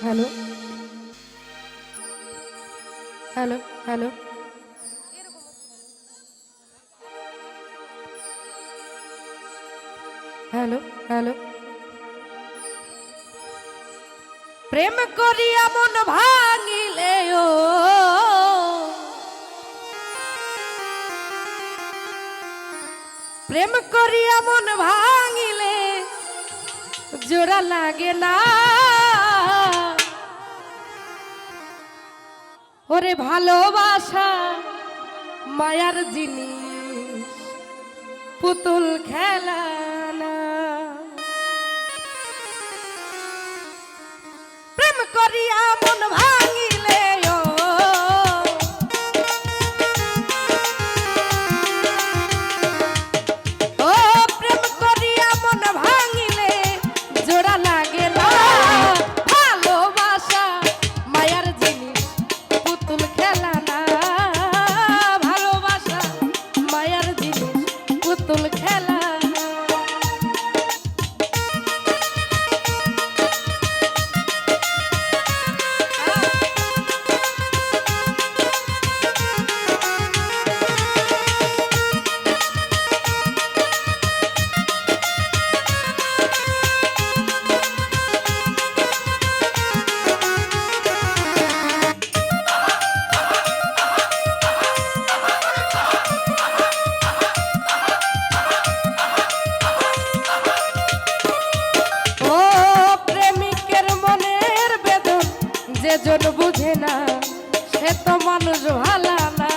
Hello, hello, hello, hello, hello. প্রেম করিয়া মন ভাঙিলে ও প্রেম করিয়া মন ভাঙিলে জোড়া লাগে না। ওরে ভালোবাসা মায়ার জিনিস, পুতুল খেলা না। প্রেম করিয়া মন ভাঙিলে ও প্রেম করিয়া মন ভাঙিলে জোড়া লাগে না। ভালোবাসা মায়ার জিনিস, পুতুল খেলা না। ভালোবাসা মায়ার জিনিস, পুতুল খেলা না। জন বুঝে না সে তো মানুষ ভালা না।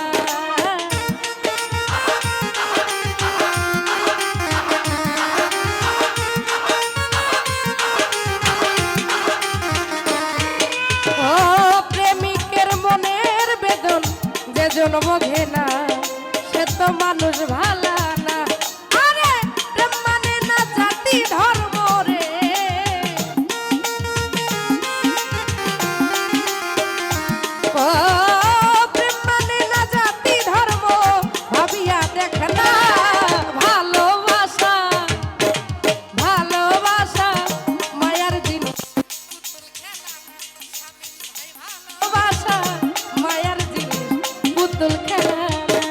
ও প্রেমিকের মনের বেদন যে জন বোঝে না সে তো মানুষ ভালা না। আরে প্রেম মানে না জাতি ধর্ম রে, প্রেম মানে না জাতি ধর্ম, ভাবিয়া দেখ না। ভালোবাসা ভালোবাসা মায়ার জিনিস, ভালোবাসা মায়ার জিনিস, পুতুল খেলা না।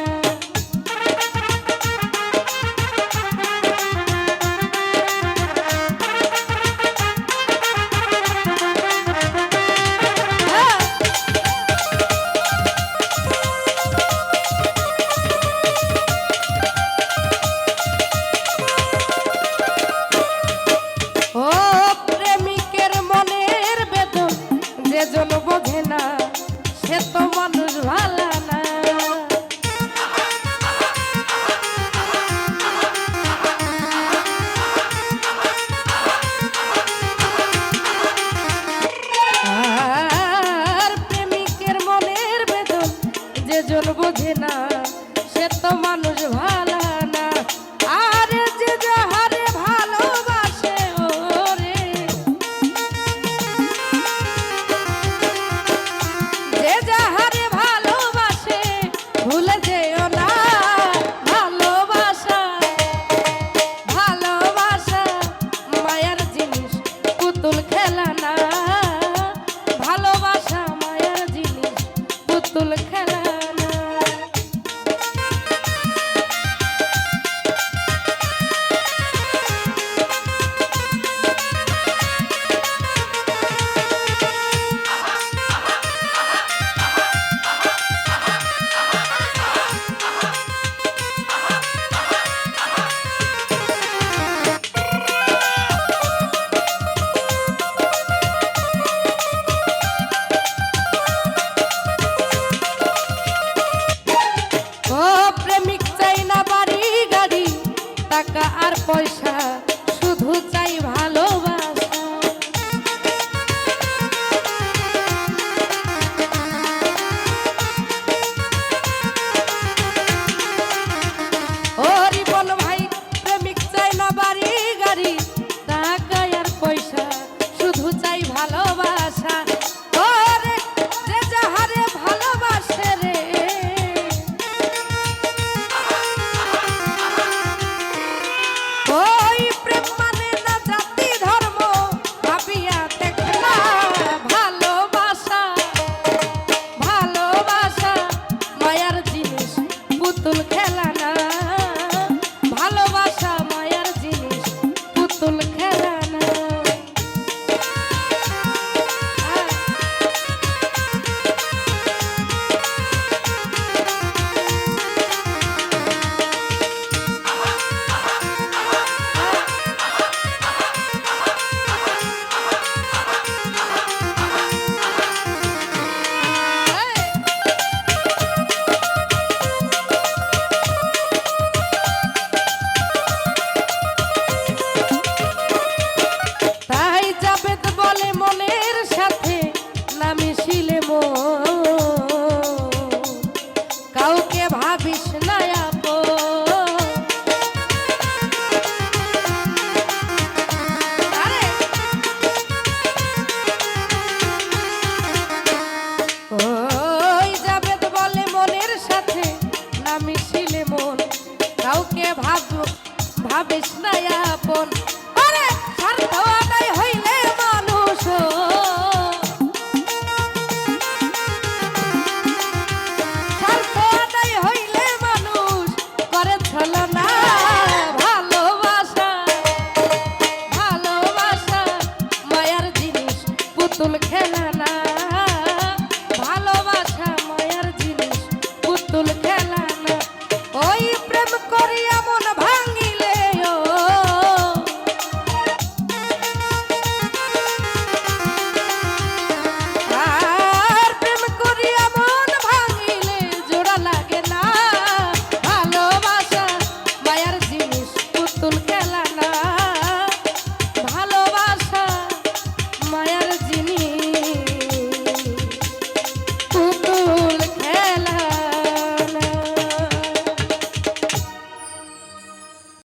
জন বোঝে না সে তো মানুষ ভালা না। আর প্রেমিকের মনের বেদন যে জন বোঝে না সে তো মানুষ ভালা না। আর যে যাহারে ভালোবাসে ওরে, যে যাহা খেলা না